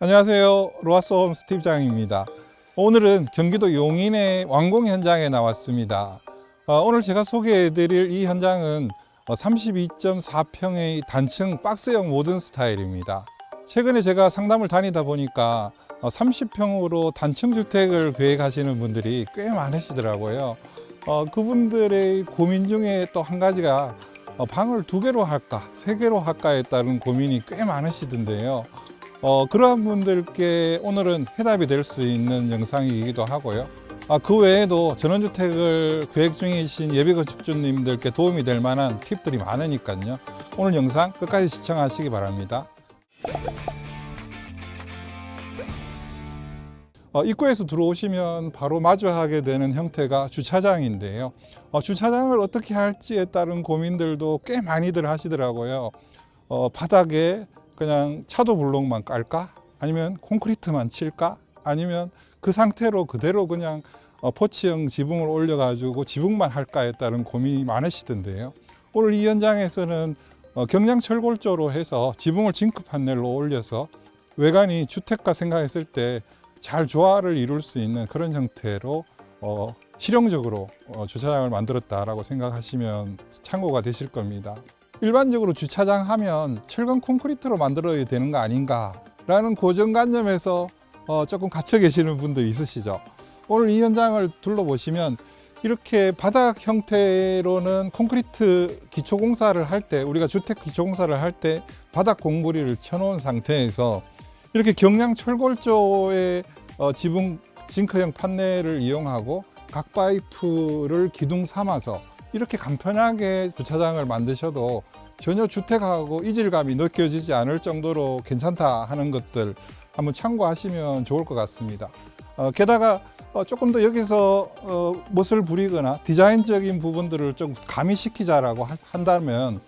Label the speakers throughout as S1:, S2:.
S1: 안녕하세요. 로아스홈스 팀장입니다. 오늘은 경기도 용인의 완공 현장에 나왔습니다. 오늘 제가 소개해드릴 이 현장은 32.4평의 단층 박스형 모든 스타일입니다. 최근에 제가 상담을 다니다 보니까 30평으로 단층 주택을 계획하시는 분들이 꽤 많으시더라고요. 그분들의 고민 중에 또 한 가지가 방을 2개로 할까, 3개로 할까에 따른 고민이 꽤 많으시던데요. 그러한 분들께 오늘은 해답이 될 수 있는 영상이기도 하고요. 그 외에도 전원주택을 계획 중이신 예비건축주님들께 도움이 될 만한 팁들이 많으니까요. 오늘 영상 끝까지 시청하시기 바랍니다. 입구에서 들어오시면 바로 마주하게 되는 형태가 주차장인데요. 주차장을 어떻게 할지에 따른 고민들도 꽤 많이들 하시더라고요. 바닥에 그냥 차도 블록만 깔까? 아니면 콘크리트만 칠까? 아니면 그 상태로 그대로 그냥 포치형 지붕을 올려가지고 지붕만 할까에 따른 고민이 많으시던데요. 오늘 이 현장에서는 경량철골조로 해서 지붕을 징크 판넬로 올려서 외관이 주택가 생각했을 때 잘 조화를 이룰 수 있는 그런 형태로 실용적으로 주차장을 만들었다라고 생각하시면 참고가 되실 겁니다. 일반적으로 주차장 하면 철근 콘크리트로 만들어야 되는 거 아닌가 라는 고정관념에서 조금 갇혀 계시는 분들이 있으시죠. 오늘 이 현장을 둘러보시면 이렇게 바닥 형태로는 콘크리트 기초공사를 할 때, 우리가 주택 기초공사를 할 때 바닥 공구리를 쳐놓은 상태에서 이렇게 경량 철골조의 지붕 징크형 판넬을 이용하고 각 파이프를 기둥 삼아서 이렇게 간편하게 주차장을 만드셔도 전혀 주택하고 이질감이 느껴지지 않을 정도로 괜찮다 하는 것들 한번 참고하시면 좋을 것 같습니다. 게다가 조금 더 여기서 멋을 부리거나 디자인적인 부분들을 좀 가미시키자라고 한다면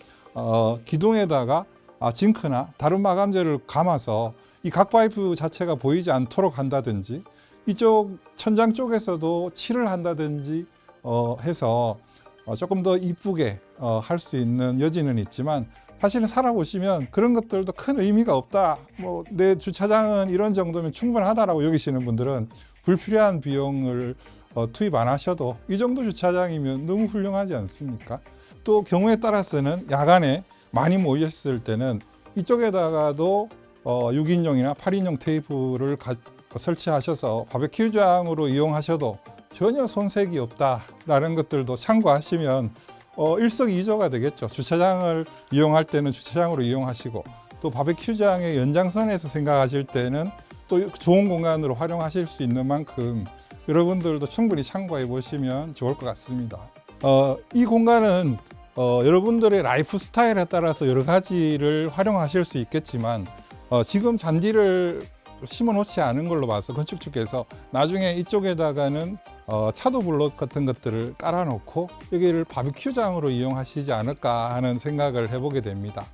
S1: 기둥에다가 징크나 다른 마감재를 감아서 이 각 파이프 자체가 보이지 않도록 한다든지 이쪽 천장 쪽에서도 칠을 한다든지 해서 조금 더 이쁘게 할 수 있는 여지는 있지만 사실은 살아보시면 그런 것들도 큰 의미가 없다. 내 주차장은 이런 정도면 충분하다라고 여기시는 분들은 불필요한 비용을 투입 안 하셔도 이 정도 주차장이면 너무 훌륭하지 않습니까? 또 경우에 따라서는 야간에 많이 모였을 때는 이쪽에다가도 6인용이나 8인용 테이프를 설치하셔서 바베큐장으로 이용하셔도 전혀 손색이 없다라는 것들도 참고하시면 일석이조가 되겠죠. 주차장을 이용할 때는 주차장으로 이용하시고 또 바베큐장의 연장선에서 생각하실 때는 또 좋은 공간으로 활용하실 수 있는 만큼 여러분들도 충분히 참고해 보시면 좋을 것 같습니다. 이 공간은 여러분들의 라이프 스타일에 따라서 여러 가지를 활용하실 수 있겠지만 지금 잔디를 심어 놓지 않은 걸로 봐서 건축주께서 나중에 이쪽에다가는 차도 블록 같은 것들을 깔아 놓고 여기를 바비큐장으로 이용하시지 않을까 하는 생각을 해보게 됩니다.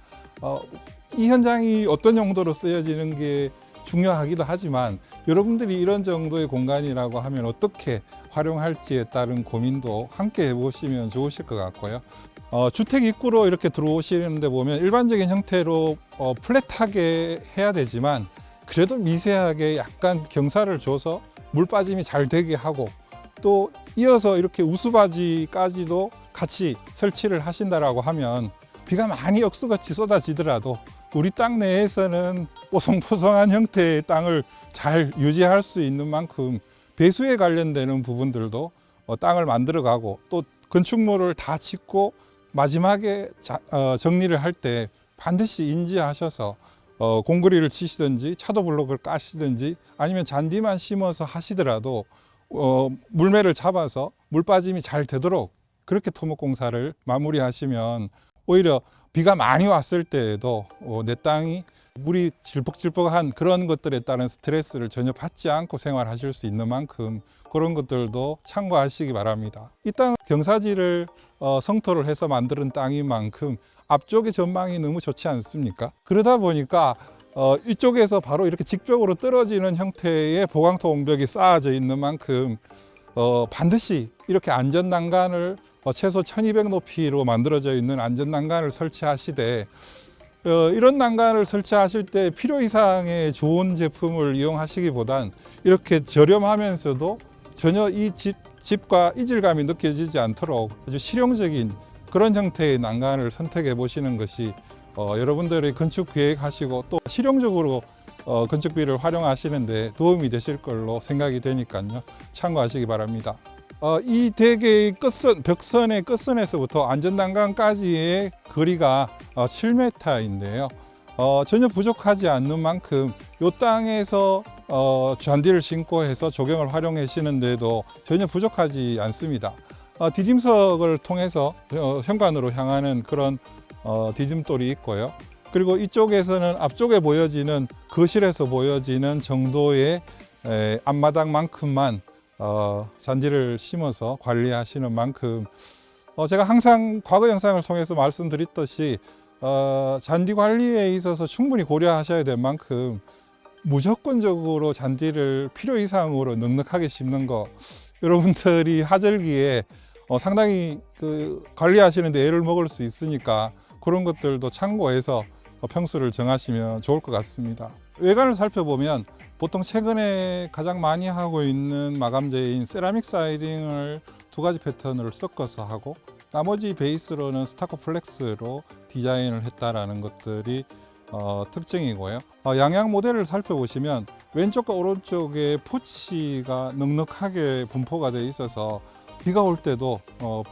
S1: 이 현장이 어떤 용도로 쓰여지는 게 중요하기도 하지만 여러분들이 이런 정도의 공간이라고 하면 어떻게 활용할지에 따른 고민도 함께 해보시면 좋으실 것 같고요. 주택 입구로 이렇게 들어오시는데 보면 일반적인 형태로 플랫하게 해야 되지만 그래도 미세하게 약간 경사를 줘서 물 빠짐이 잘 되게 하고 또 이어서 이렇게 우수바지까지도 같이 설치를 하신다라고 하면 비가 많이 억수같이 쏟아지더라도 우리 땅 내에서는 뽀송뽀송한 형태의 땅을 잘 유지할 수 있는 만큼 배수에 관련되는 부분들도 땅을 만들어가고 또 건축물을 다 짓고 마지막에 정리를 할 때 반드시 인지하셔서 공구리를 치시든지 차도 블록을 까시든지 아니면 잔디만 심어서 하시더라도 물매를 잡아서 물 빠짐이 잘 되도록 그렇게 토목 공사를 마무리하시면 오히려 비가 많이 왔을 때에도 내 땅이 물이 질퍽질퍽한 그런 것들에 따른 스트레스를 전혀 받지 않고 생활하실 수 있는 만큼 그런 것들도 참고하시기 바랍니다. 이 땅은 경사지를 성토를 해서 만드는 땅인 만큼 앞쪽의 전망이 너무 좋지 않습니까? 그러다 보니까 이쪽에서 바로 이렇게 직벽으로 떨어지는 형태의 보강토 옹벽이 쌓아져 있는 만큼 반드시 이렇게 안전난간을 최소 1200 높이로 만들어져 있는 안전난간을 설치하시되 이런 난간을 설치하실 때 필요 이상의 좋은 제품을 이용하시기보단 이렇게 저렴하면서도 전혀 이 집과 이질감이 느껴지지 않도록 아주 실용적인 그런 형태의 난간을 선택해 보시는 것이 여러분들의 건축 계획하시고 또 실용적으로 건축비를 활용하시는데 도움이 되실 걸로 생각이 되니까요. 참고하시기 바랍니다. 이 대개의 끝선, 벽선의 끝선에서부터 안전난간까지의 거리가 7m인데요. 전혀 부족하지 않는 만큼 이 땅에서 잔디를 심고 해서 조경을 활용하시는데도 전혀 부족하지 않습니다. 디딤석을 통해서 현관으로 향하는 그런 디딤돌이 있고요. 그리고 이쪽에서는 앞쪽에 보여지는 거실에서 보여지는 정도의 앞마당만큼만 잔디를 심어서 관리하시는 만큼 제가 항상 과거 영상을 통해서 말씀드렸듯이 잔디 관리에 있어서 충분히 고려하셔야 될 만큼 무조건적으로 잔디를 필요 이상으로 넉넉하게 심는 거 여러분들이 하절기에 상당히 관리하시는데 애를 먹을 수 있으니까 그런 것들도 참고해서 평수를 정하시면 좋을 것 같습니다. 외관을 살펴보면 보통 최근에 가장 많이 하고 있는 마감재인 세라믹 사이딩을 두 가지 패턴을 섞어서 하고 나머지 베이스로는 스타코 플렉스로 디자인을 했다라는 것들이 특징이고요. 양양 모델을 살펴보시면 왼쪽과 오른쪽에 포치가 넉넉하게 분포가 되어 있어서 비가 올 때도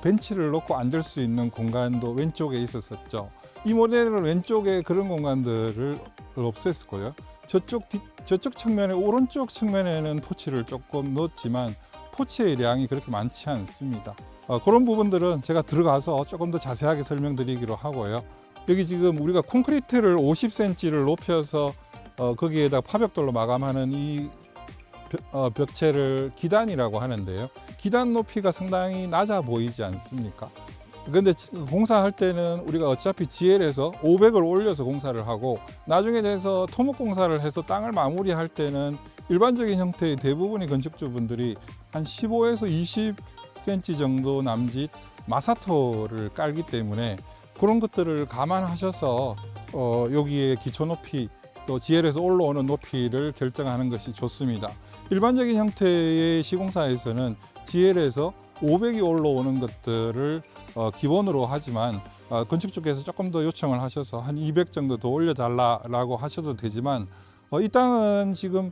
S1: 벤치를 놓고 앉을 수 있는 공간도 왼쪽에 있었었죠. 이 모델은 왼쪽에 그런 공간들을 없앴고요. 저쪽 측면에 오른쪽 측면에는 포치를 조금 넣었지만 포치의 양이 그렇게 많지 않습니다. 그런 부분들은 제가 들어가서 조금 더 자세하게 설명드리기로 하고요. 여기 지금 우리가 콘크리트를 50cm를 높여서 거기에다 파벽돌로 마감하는 이 벽체를 기단이라고 하는데요. 기단 높이가 상당히 낮아 보이지 않습니까? 그런데 공사할 때는 우리가 어차피 GL에서 500을 올려서 공사를 하고 나중에 돼서 토목 공사를 해서 땅을 마무리할 때는 일반적인 형태의 대부분의 건축주분들이 한 15에서 20cm 정도 남짓 마사토를 깔기 때문에 그런 것들을 감안하셔서 여기에 기초 높이 또 GL에서 올라오는 높이를 결정하는 것이 좋습니다. 일반적인 형태의 시공사에서는 GL에서 500이 올라오는 것들을 기본으로 하지만 건축주께서 조금 더 요청을 하셔서 한 200 정도 더 올려달라고 하셔도 되지만 이 땅은 지금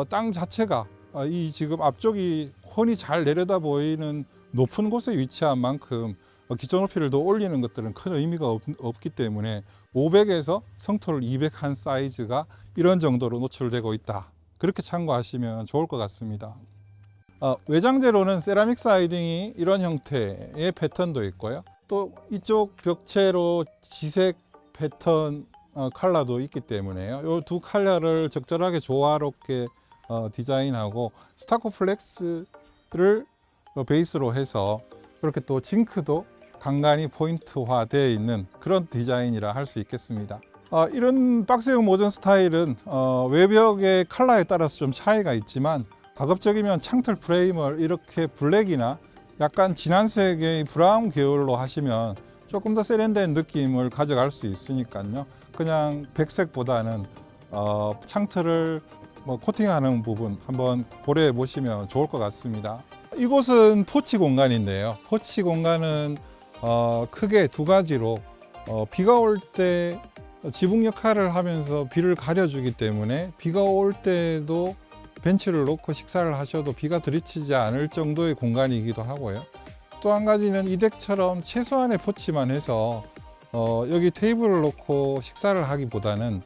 S1: 땅 자체가 이 지금 앞쪽이 훤히 잘 내려다 보이는 높은 곳에 위치한 만큼 기초 높이를 더 올리는 것들은 큰 의미가 없기 때문에 500에서 성토를 200 한 사이즈가 이런 정도로 노출되고 있다. 그렇게 참고하시면 좋을 것 같습니다. 외장재로는 세라믹 사이딩이 이런 형태의 패턴도 있고요. 또 이쪽 벽체로 지색 패턴 컬러도 있기 때문에요. 이 두 컬러를 적절하게 조화롭게 디자인하고 스타코 플렉스를 베이스로 해서 그렇게 또 징크도 간간히 포인트화 되어 있는 그런 디자인이라 할 수 있겠습니다. 이런 박스형 모전 스타일은 외벽의 컬러에 따라서 좀 차이가 있지만 가급적이면 창틀 프레임을 이렇게 블랙이나 약간 진한 색의 브라운 계열로 하시면 조금 더 세련된 느낌을 가져갈 수 있으니까요. 그냥 백색보다는 창틀을 코팅하는 부분 한번 고려해 보시면 좋을 것 같습니다. 이곳은 포치 공간인데요. 포치 공간은 크게 두 가지로 비가 올 때 지붕 역할을 하면서 비를 가려주기 때문에 비가 올 때도 벤치를 놓고 식사를 하셔도 비가 들이치지 않을 정도의 공간이기도 하고요. 또 한 가지는 이 덱처럼 최소한의 포치만 해서 여기 테이블을 놓고 식사를 하기보다는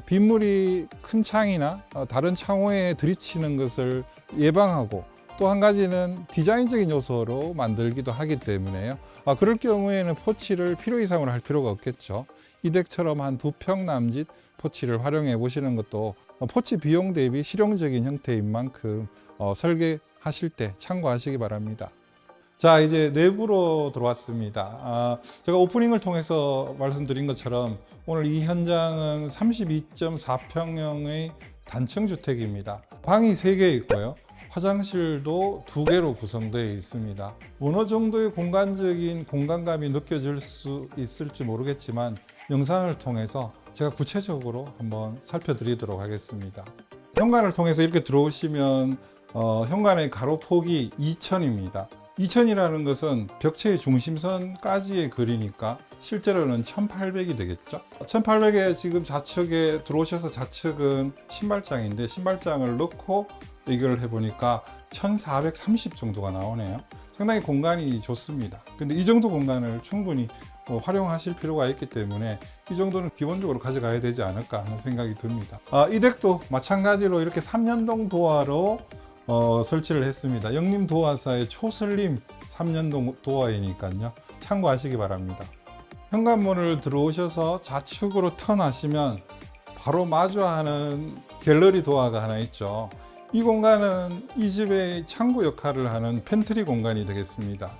S1: 빗물이 큰 창이나 다른 창호에 들이치는 것을 예방하고 또 한 가지는 디자인적인 요소로 만들기도 하기 때문에요. 그럴 경우에는 포치를 필요 이상으로 할 필요가 없겠죠. 이 덱처럼 한 2평 남짓 포치를 활용해 보시는 것도 포치 비용 대비 실용적인 형태인 만큼 설계하실 때 참고하시기 바랍니다. 자, 이제 내부로 들어왔습니다. 제가 오프닝을 통해서 말씀드린 것처럼 오늘 이 현장은 32.4평형의 단층 주택입니다. 방이 3개 있고요. 화장실도 2개로 구성되어 있습니다. 어느 정도의 공간적인 공간감이 느껴질 수 있을지 모르겠지만 영상을 통해서 제가 구체적으로 한번 살펴드리도록 하겠습니다. 현관을 통해서 이렇게 들어오시면 현관의 가로폭이 2000입니다. 2000이라는 것은 벽체의 중심선까지의 거리니까 실제로는 1800이 되겠죠. 1800에 지금 좌측에 들어오셔서 좌측은 신발장인데 신발장을 넣고 비교를 해보니까 1430 정도가 나오네요. 상당히 공간이 좋습니다. 근데 이 정도 공간을 충분히 활용하실 필요가 있기 때문에 이 정도는 기본적으로 가져가야 되지 않을까 하는 생각이 듭니다. 이 덱도 마찬가지로 이렇게 3연동 도어로 설치를 했습니다. 영림 도어사의 초슬림 3연동 도어이니까요. 참고하시기 바랍니다. 현관문을 들어오셔서 좌측으로 턴하시면 바로 마주하는 갤러리 도어가 하나 있죠. 이 공간은 이 집의 창고 역할을 하는 팬트리 공간이 되겠습니다.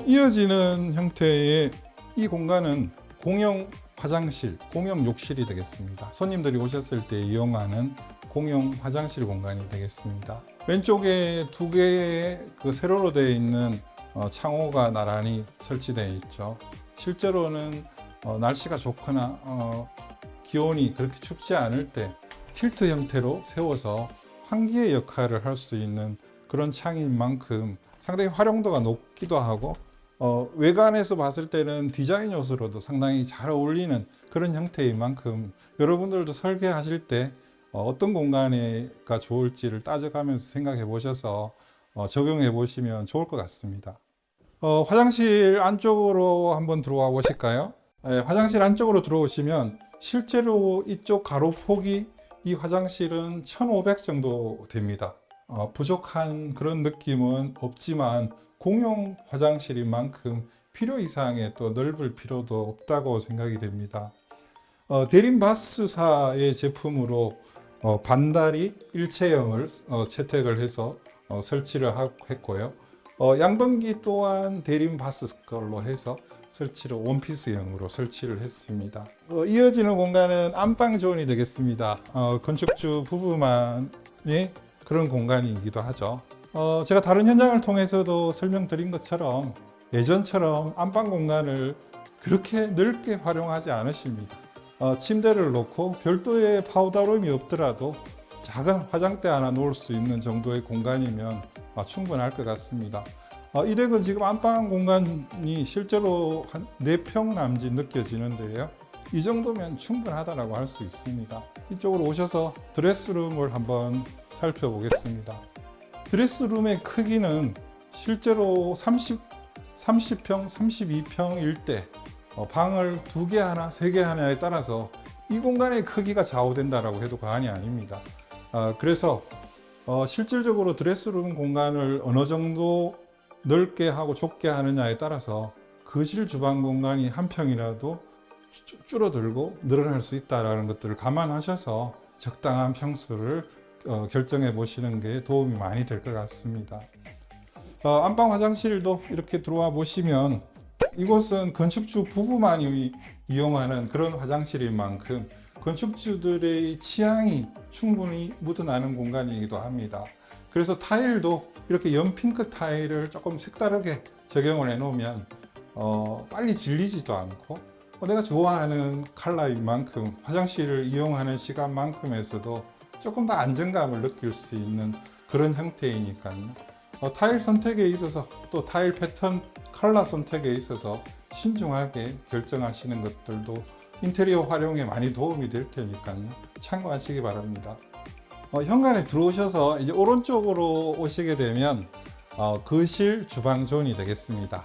S1: 이어지는 형태의 이 공간은 공용 화장실, 공용 욕실이 되겠습니다. 손님들이 오셨을 때 이용하는 공용 화장실 공간이 되겠습니다. 왼쪽에 두 개의 세로로 되어 있는 창호가 나란히 설치되어 있죠. 실제로는 날씨가 좋거나 기온이 그렇게 춥지 않을 때 틸트 형태로 세워서 환기의 역할을 할 수 있는 그런 창인 만큼 상당히 활용도가 높기도 하고 외관에서 봤을 때는 디자인 요소로도 상당히 잘 어울리는 그런 형태인 만큼 여러분들도 설계하실 때 어떤 공간가 좋을지를 따져가면서 생각해 보셔서 적용해 보시면 좋을 것 같습니다. 화장실 안쪽으로 한번 들어와 보실까요? 화장실 안쪽으로 들어오시면 실제로 이쪽 가로폭이 이 화장실은 1500 정도 됩니다. 부족한 그런 느낌은 없지만 공용 화장실인 만큼 필요 이상의 또 넓을 필요도 없다고 생각이 됩니다. 대림바스사의 제품으로 반다리 일체형을 채택을 해서 설치를 했고요. 양변기 또한 대림바스 걸로 해서 설치를 원피스형으로 설치를 했습니다. 이어지는 공간은 안방 조언이 되겠습니다. 건축주 부부만의 그런 공간이기도 하죠. 제가 다른 현장을 통해서도 설명드린 것처럼 예전처럼 안방 공간을 그렇게 넓게 활용하지 않으십니다. 침대를 놓고 별도의 파우더룸이 없더라도 작은 화장대 하나 놓을 수 있는 정도의 공간이면 충분할 것 같습니다. 이 덱은 지금 안방 공간이 실제로 한 4평 남짓 느껴지는데요. 이 정도면 충분하다고 할 수 있습니다. 이쪽으로 오셔서 드레스룸을 한번 살펴보겠습니다. 드레스룸의 크기는 실제로 30평, 32평일 때 방을 2개 하나, 3개 하나에 따라서 이 공간의 크기가 좌우된다고 해도 과언이 아닙니다. 그래서 실질적으로 드레스룸 공간을 어느 정도 넓게 하고 좁게 하느냐에 따라서 거실 주방 공간이 한 평이라도 줄어들고 늘어날 수 있다는 것들을 감안하셔서 적당한 평수를 결정해 보시는 게 도움이 많이 될 것 같습니다. 안방 화장실도 이렇게 들어와 보시면 이곳은 건축주 부부만이 이용하는 그런 화장실인 만큼 건축주들의 취향이 충분히 묻어나는 공간이기도 합니다. 그래서 타일도 이렇게 연핑크 타일을 조금 색다르게 적용을 해 놓으면 빨리 질리지도 않고 내가 좋아하는 컬러인 만큼 화장실을 이용하는 시간만큼에서도 조금 더 안정감을 느낄 수 있는 그런 형태이니까요. 타일 선택에 있어서 또 타일 패턴 컬러 선택에 있어서 신중하게 결정하시는 것들도 인테리어 활용에 많이 도움이 될 테니까요. 참고하시기 바랍니다. 현관에 들어오셔서 이제 오른쪽으로 오시게 되면 거실 주방 존이 되겠습니다.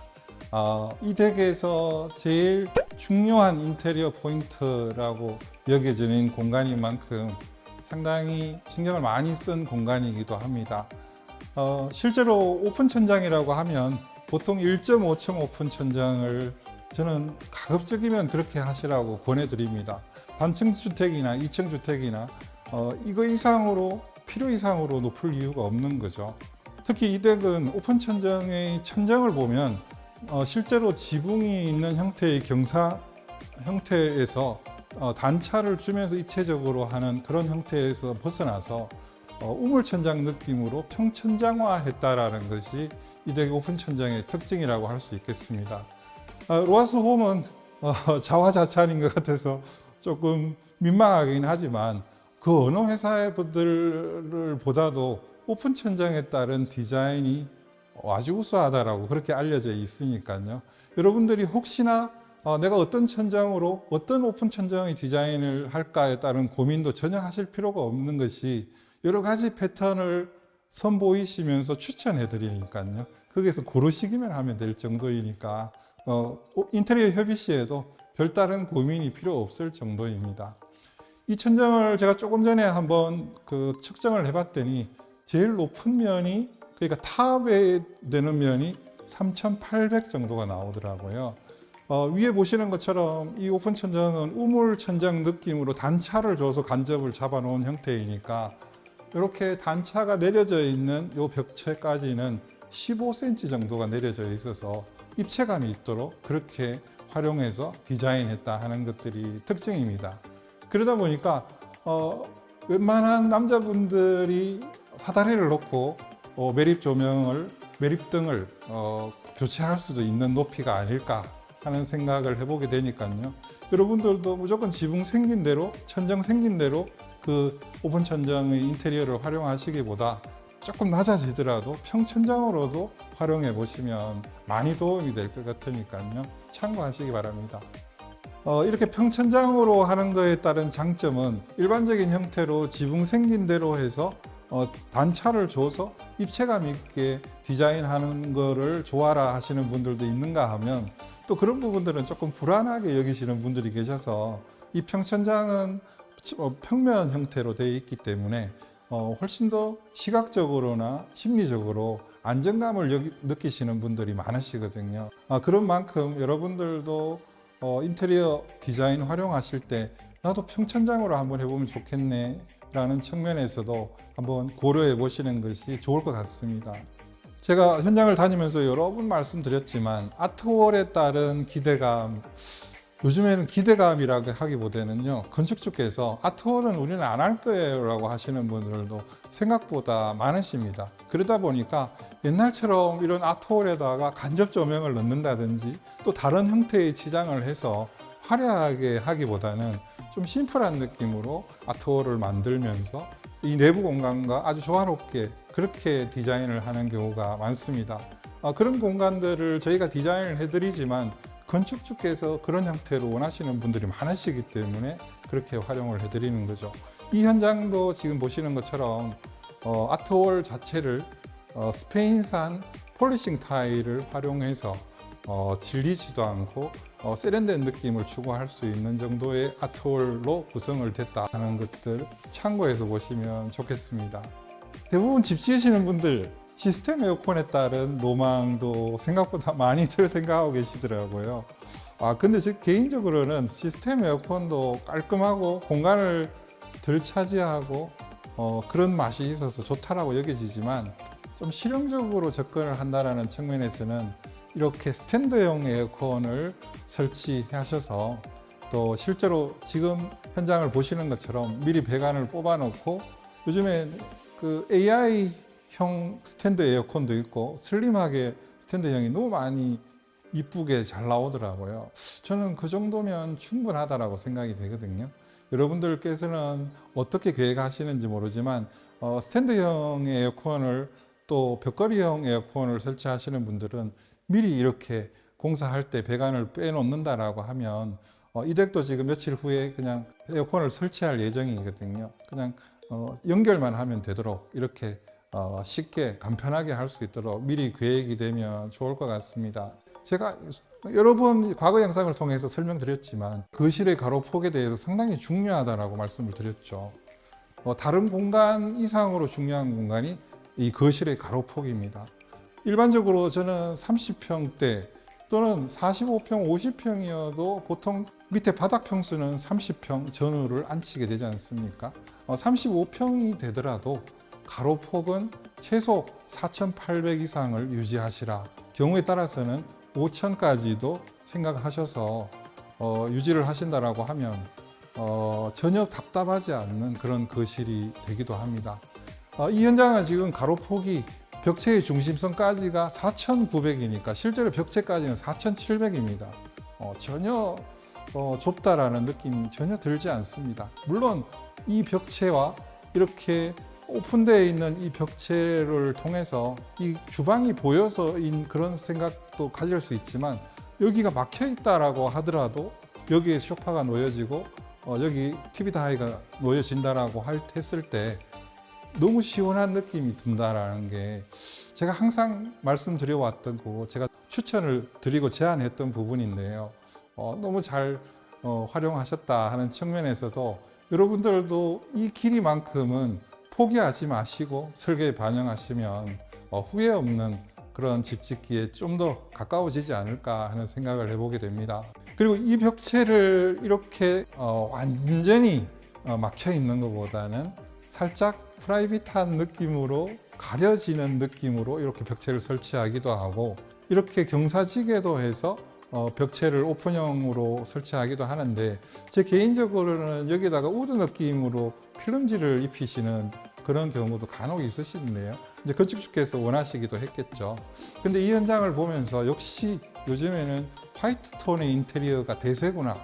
S1: 이 덱에서 제일 중요한 인테리어 포인트라고 여겨지는 공간인 만큼 상당히 신경을 많이 쓴 공간이기도 합니다. 실제로 오픈 천장이라고 하면 보통 1.5층 오픈 천장을 저는 가급적이면 그렇게 하시라고 권해드립니다. 단층 주택이나 2층 주택이나 이거 이상으로 필요 이상으로 높을 이유가 없는 거죠. 특히 이 덱은 오픈 천장의 천장을 보면 실제로 지붕이 있는 형태의 경사 형태에서 단차를 주면서 입체적으로 하는 그런 형태에서 벗어나서 우물천장 느낌으로 평천장화 했다라는 것이 이 덱 오픈 천장의 특징이라고 할 수 있겠습니다. 로하스 홈은 자화자찬인 것 같아서 조금 민망하긴 하지만 그 어느 회사의 분들을 보다도 오픈 천장에 따른 디자인이 아주 우수하다라고 그렇게 알려져 있으니까요. 여러분들이 혹시나 내가 어떤 천장으로 어떤 오픈 천장의 디자인을 할까에 따른 고민도 전혀 하실 필요가 없는 것이 여러 가지 패턴을 선보이시면서 추천해 드리니까요. 거기에서 고르시기만 하면 될 정도이니까 인테리어 협의 시에도 별다른 고민이 필요 없을 정도입니다. 이 천장을 제가 조금 전에 한번 측정을 해봤더니 제일 높은 면이, 그러니까 탑에 되는 면이 3,800 정도가 나오더라고요. 위에 보시는 것처럼 이 오픈 천장은 우물 천장 느낌으로 단차를 줘서 간접을 잡아 놓은 형태이니까 이렇게 단차가 내려져 있는 이 벽체까지는 15cm 정도가 내려져 있어서 입체감이 있도록 그렇게 활용해서 디자인했다 하는 것들이 특징입니다. 그러다 보니까 웬만한 남자분들이 사다리를 놓고 매립등을 교체할 수도 있는 높이가 아닐까 하는 생각을 해보게 되니까요. 여러분들도 무조건 지붕 생긴 대로, 천장 생긴 대로 그 오픈 천장의 인테리어를 활용하시기보다 조금 낮아지더라도 평천장으로도 활용해 보시면 많이 도움이 될 것 같으니까요. 참고하시기 바랍니다. 이렇게 평천장으로 하는 것에 따른 장점은 일반적인 형태로 지붕 생긴 대로 해서 단차를 줘서 입체감 있게 디자인하는 거를 좋아라 하시는 분들도 있는가 하면 또 그런 부분들은 조금 불안하게 여기시는 분들이 계셔서 이 평천장은 평면 형태로 되어 있기 때문에 훨씬 더 시각적으로나 심리적으로 안정감을 느끼시는 분들이 많으시거든요. 그런 만큼 여러분들도 인테리어 디자인 활용하실 때 나도 평천장으로 한번 해보면 좋겠네 라는 측면에서도 한번 고려해 보시는 것이 좋을 것 같습니다. 제가 현장을 다니면서 여러 번 말씀드렸지만 아트월에 따른 기대감, 요즘에는 기대감이라고 하기보다는요, 건축주께서 아트월은 우리는 안 할 거예요 라고 하시는 분들도 생각보다 많으십니다. 그러다 보니까 옛날처럼 이런 아트월에다가 간접 조명을 넣는다든지 또 다른 형태의 치장을 해서 화려하게 하기보다는 좀 심플한 느낌으로 아트월을 만들면서 이 내부 공간과 아주 조화롭게 그렇게 디자인을 하는 경우가 많습니다. 그런 공간들을 저희가 디자인을 해드리지만 건축주께서 그런 형태로 원하시는 분들이 많으시기 때문에 그렇게 활용을 해드리는 거죠. 이 현장도 지금 보시는 것처럼 아트월 자체를 스페인산 폴리싱 타일을 활용해서 질리지도 않고 세련된 느낌을 추구할 수 있는 정도의 아트월로 구성을 됐다 하는 것들 참고해서 보시면 좋겠습니다. 대부분 집 지으시는 분들 시스템 에어컨에 따른 로망도 생각보다 많이들 생각하고 계시더라고요. 근데 제 개인적으로는 시스템 에어컨도 깔끔하고 공간을 덜 차지하고 그런 맛이 있어서 좋다라고 여겨지지만 좀 실용적으로 접근을 한다는 측면에서는 이렇게 스탠드형 에어컨을 설치하셔서 또 실제로 지금 현장을 보시는 것처럼 미리 배관을 뽑아 놓고 요즘에 그 AI형 스탠드 에어컨도 있고 슬림하게 스탠드형이 너무 많이 이쁘게 잘 나오더라고요. 저는 그 정도면 충분하다라고 생각이 되거든요. 여러분들께서는 어떻게 계획하시는지 모르지만 스탠드형의 에어컨을 또 벽걸이형 에어컨을 설치하시는 분들은 미리 이렇게 공사할 때 배관을 빼놓는다라고 하면 이 댁도 지금 며칠 후에 그냥 에어컨을 설치할 예정이거든요. 그냥 연결만 하면 되도록 이렇게 쉽게 간편하게 할 수 있도록 미리 계획이 되면 좋을 것 같습니다. 제가 여러 번 과거 영상을 통해서 설명드렸지만 거실의 가로폭에 대해서 상당히 중요하다고 말씀을 드렸죠. 다른 공간 이상으로 중요한 공간이 이 거실의 가로폭입니다. 일반적으로 저는 30평대 또는 45평, 50평이어도 보통 밑에 바닥 평수는 30평 전후를 안치게 되지 않습니까? 35평이 되더라도 가로폭은 최소 4,800 이상을 유지하시라. 경우에 따라서는 5,000까지도 생각하셔서 유지를 하신다라고 하면 전혀 답답하지 않는 그런 거실이 되기도 합니다. 이 현장은 지금 가로폭이 벽체의 중심선까지가 4,900이니까 실제로 벽체까지는 4,700입니다. 전혀 좁다라는 느낌이 전혀 들지 않습니다. 물론 이 벽체와 이렇게 오픈되어 있는 이 벽체를 통해서 이 주방이 보여서인 그런 생각도 가질 수 있지만, 여기가 막혀 있다라고 하더라도 여기에 소파가 놓여지고 여기 TV 다이가 놓여진다라고 했을 때 너무 시원한 느낌이 든다라는 게 제가 항상 말씀드려왔던 거고, 제가 추천을 드리고 제안했던 부분인데요. 너무 잘 활용하셨다 하는 측면에서도 여러분들도 이 길이만큼은 포기하지 마시고 설계에 반영하시면 후회 없는 그런 집 짓기에 좀 더 가까워지지 않을까 하는 생각을 해보게 됩니다. 그리고 이 벽체를 이렇게 완전히 막혀 있는 것보다는 살짝 프라이빗한 느낌으로, 가려지는 느낌으로 이렇게 벽체를 설치하기도 하고, 이렇게 경사지게도 해서 벽체를 오픈형으로 설치하기도 하는데, 제 개인적으로는 여기다가 우드 느낌으로 필름지를 입히시는 그런 경우도 간혹 있으시는데요. 이제 건축주께서 원하시기도 했겠죠. 근데 이 현장을 보면서 역시 요즘에는 화이트 톤의 인테리어가 대세구나,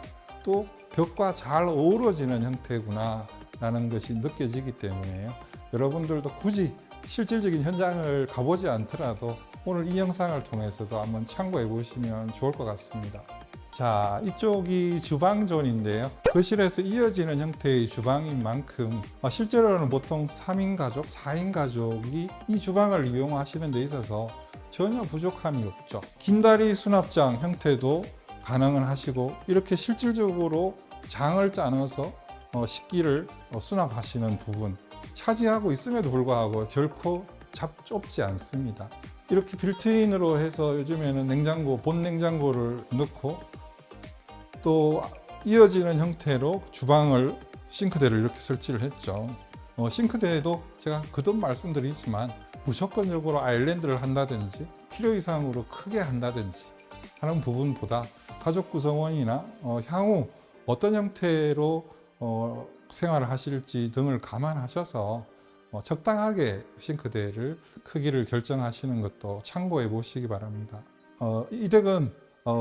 S1: 또 벽과 잘 어우러지는 형태구나 라는 것이 느껴지기 때문에요. 여러분들도 굳이 실질적인 현장을 가보지 않더라도 오늘 이 영상을 통해서도 한번 참고해 보시면 좋을 것 같습니다. 자, 이쪽이 주방존인데요. 거실에서 이어지는 형태의 주방인 만큼 실제로는 보통 3인 가족, 4인 가족이 이 주방을 이용하시는 데 있어서 전혀 부족함이 없죠. 긴다리 수납장 형태도 가능은 하시고, 이렇게 실질적으로 장을 짜놔서 식기를 수납하시는 부분 차지하고 있음에도 불구하고 결코 좁지 않습니다. 이렇게 빌트인으로 해서 요즘에는 냉장고, 본 냉장고를 넣고, 또 이어지는 형태로 주방을, 싱크대를 이렇게 설치를 했죠. 싱크대에도 제가 거듭 말씀드리지만 무조건적으로 아일랜드를 한다든지 필요 이상으로 크게 한다든지 하는 부분보다 가족 구성원이나 향후 어떤 형태로 생활을 하실지 등을 감안하셔서 적당하게 싱크대를 크기를 결정하시는 것도 참고해 보시기 바랍니다. 이 댁은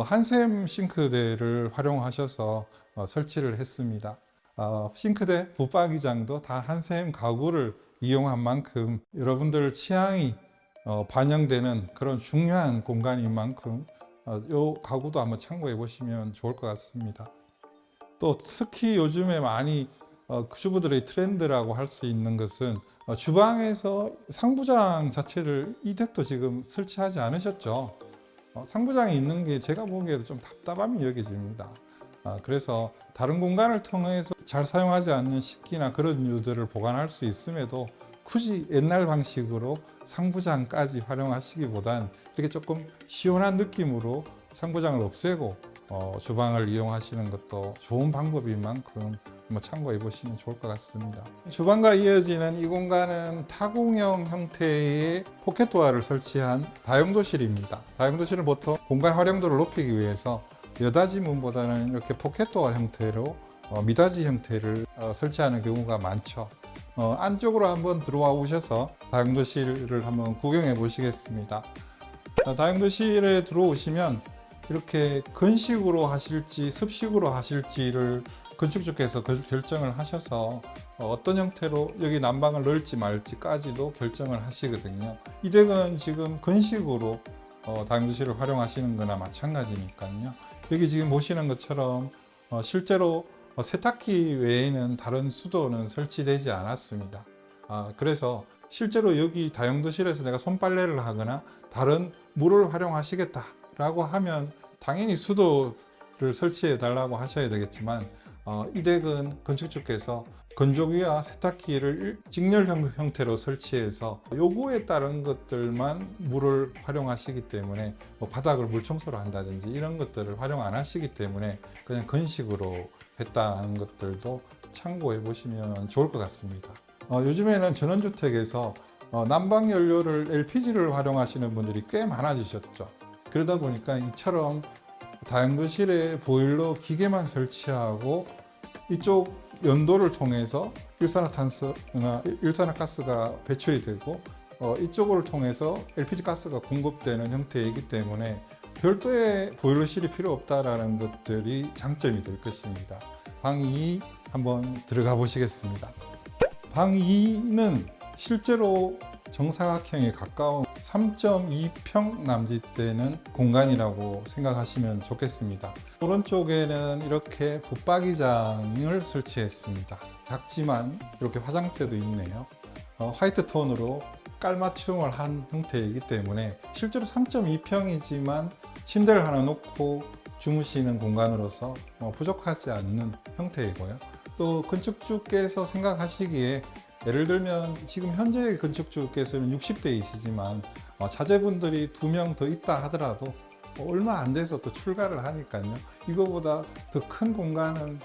S1: 한샘 싱크대를 활용하셔서 설치를 했습니다. 싱크대 붙박이장도 다 한샘 가구를 이용한 만큼 여러분들 취향이 반영되는 그런 중요한 공간인 만큼 이 가구도 한번 참고해 보시면 좋을 것 같습니다. 또 특히 요즘에 많이 주부들의 트렌드라고 할 수 있는 것은 주방에서 상부장 자체를 이 댁도 지금 설치하지 않으셨죠. 상부장이 있는 게 제가 보기에도 좀 답답함이 여겨집니다. 그래서 다른 공간을 통해서 잘 사용하지 않는 식기나 그런 유들을 보관할 수 있음에도 굳이 옛날 방식으로 상부장까지 활용하시기보단 이렇게 조금 시원한 느낌으로 상부장을 없애고 주방을 이용하시는 것도 좋은 방법인 만큼 한번 참고해 보시면 좋을 것 같습니다. 주방과 이어지는 이 공간은 타공형 형태의 포켓도어를 설치한 다용도실입니다. 다용도실은 보통 공간 활용도를 높이기 위해서 여닫이 문보다는 이렇게 포켓도어 형태로 미닫이 형태를 설치하는 경우가 많죠. 안쪽으로 한번 들어와 오셔서 다용도실을 한번 구경해 보시겠습니다. 다용도실에 들어오시면 이렇게 건식으로 하실지 습식으로 하실지를 건축주께서 결정을 하셔서 어떤 형태로 여기 난방을 넣을지 말지까지도 결정을 하시거든요. 이 댁은 지금 건식으로 다용도실을 활용하시는 거나 마찬가지니까요. 여기 지금 보시는 것처럼 실제로 세탁기 외에는 다른 수도는 설치되지 않았습니다. 그래서 실제로 여기 다용도실에서 내가 손빨래를 하거나 다른 물을 활용하시겠다 라고 하면 당연히 수도를 설치해 달라고 하셔야 되겠지만, 이 댁은 건축주께서 건조기와 세탁기를 직렬 형태로 설치해서 요구에 따른 것들만 물을 활용하시기 때문에 바닥을 물청소를 한다든지 이런 것들을 활용 안 하시기 때문에 그냥 건식으로 했다는 것들도 참고해 보시면 좋을 것 같습니다. 요즘에는 전원주택에서 난방 연료를 LPG를 활용하시는 분들이 꽤 많아지셨죠. 그러다 보니까 이처럼 다용도실에 보일러 기계만 설치하고 이쪽 연도를 통해서 일산화탄소나 일산화가스가 배출이 되고 이쪽을 통해서 LPG 가스가 공급되는 형태이기 때문에 별도의 보일러실이 필요 없다라는 것들이 장점이 될 것입니다. 방 2 한번 들어가 보시겠습니다. 방 2는 실제로 정사각형에 가까운 3.2평 남짓되는 공간이라고 생각하시면 좋겠습니다. 오른쪽에는 이렇게 붙박이장을 설치했습니다. 작지만 이렇게 화장대도 있네요. 화이트 톤으로 깔맞춤을 한 형태이기 때문에 실제로 3.2평이지만 침대를 하나 놓고 주무시는 공간으로서 부족하지 않는 형태이고요. 또 건축주께서 생각하시기에 예를 들면 지금 현재 건축주께서는 60대이시지만 자제분들이 2명 더 있다 하더라도 얼마 안 돼서 또 출가를 하니까요. 이거보다 더 큰 공간은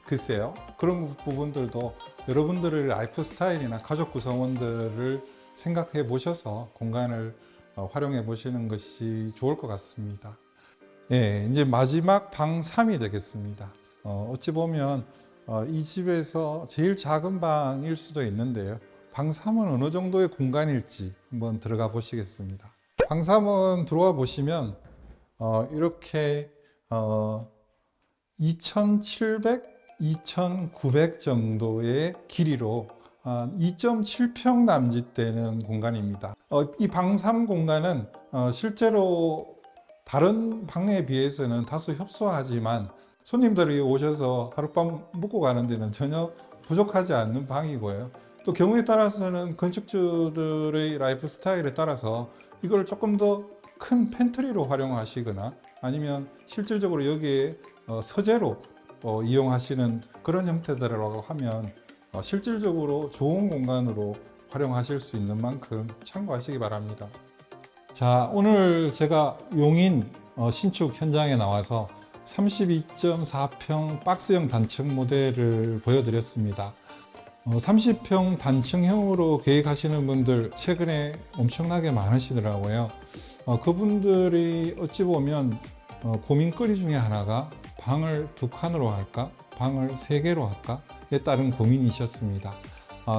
S1: 글쎄요. 그런 부분들도 여러분들의 라이프 스타일이나 가족 구성원들을 생각해 보셔서 공간을 활용해 보시는 것이 좋을 것 같습니다. 예, 이제 마지막 방 3이 되겠습니다. 어찌 보면 이 집에서 제일 작은 방일 수도 있는데요. 방 3은 어느 정도의 공간일지 한번 들어가 보시겠습니다. 방 3은 들어와 보시면 이렇게 2,700, 2,900 정도의 길이로 2.7평 남짓되는 공간입니다. 이 방 3 공간은 실제로 다른 방에 비해서는 다소 협소하지만 손님들이 오셔서 하룻밤 묵고 가는 데는 전혀 부족하지 않는 방이고요. 또 경우에 따라서는 건축주들의 라이프 스타일에 따라서 이걸 조금 더 큰 팬트리로 활용하시거나 아니면 실질적으로 여기에 서재로 이용하시는 그런 형태들이라고 하면 실질적으로 좋은 공간으로 활용하실 수 있는 만큼 참고하시기 바랍니다. 자, 오늘 제가 용인 신축 현장에 나와서 32.4평 박스형 단층 모델을 보여드렸습니다. 30평 단층형으로 계획하시는 분들 최근에 엄청나게 많으시더라고요. 그분들이 어찌 보면 고민거리 중에 하나가 방을 2칸으로 할까? 방을 3개로 할까?에 따른 고민이셨습니다.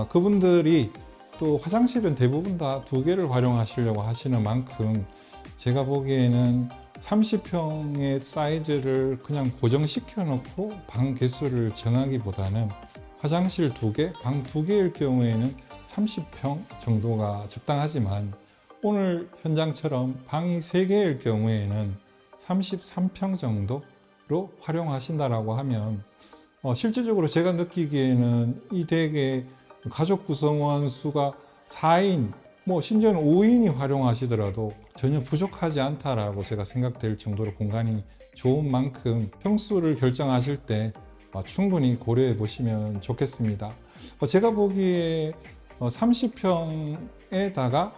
S1: 그분들이 또 화장실은 대부분 다 2개를 활용하시려고 하시는 만큼 제가 보기에는 30평의 사이즈를 그냥 고정시켜 놓고 방 개수를 정하기보다는 화장실 2개, 방 2개일 경우에는 30평 정도가 적당하지만 오늘 현장처럼 방이 3개일 경우에는 33평 정도로 활용하신다라고 하면 실질적으로 제가 느끼기에는 이 댁의 가족 구성원 수가 4인, 심지어는 5인이 활용하시더라도 전혀 부족하지 않다라고 제가 생각될 정도로 공간이 좋은 만큼 평수를 결정하실 때 충분히 고려해 보시면 좋겠습니다. 제가 보기에 30평에다가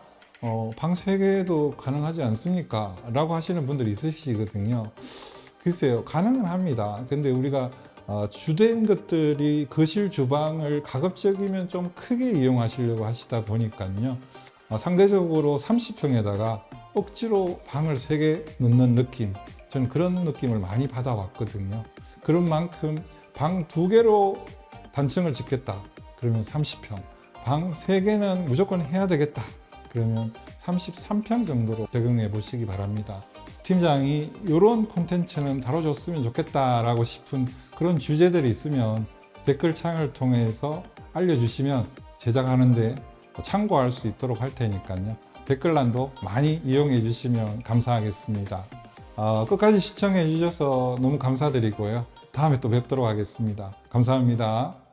S1: 방 3개도 가능하지 않습니까? 라고 하시는 분들이 있으시거든요. 글쎄요, 가능은 합니다. 근데 우리가 주된 것들이 거실 주방을 가급적이면 좀 크게 이용하시려고 하시다 보니까요. 상대적으로 30평에다가 억지로 방을 3개 넣는 느낌, 저는 그런 느낌을 많이 받아왔거든요. 그런 만큼 방 2개로 단층을 짓겠다 그러면 30평, 방 3개는 무조건 해야 되겠다 그러면 33평 정도로 적용해 보시기 바랍니다. 팀장이 이런 콘텐츠는 다뤄줬으면 좋겠다라고 싶은 그런 주제들이 있으면 댓글창을 통해서 알려주시면 제작하는데 참고할 수 있도록 할 테니까요. 댓글란도 많이 이용해 주시면 감사하겠습니다. 끝까지 시청해 주셔서 너무 감사드리고요. 다음에 또 뵙도록 하겠습니다. 감사합니다.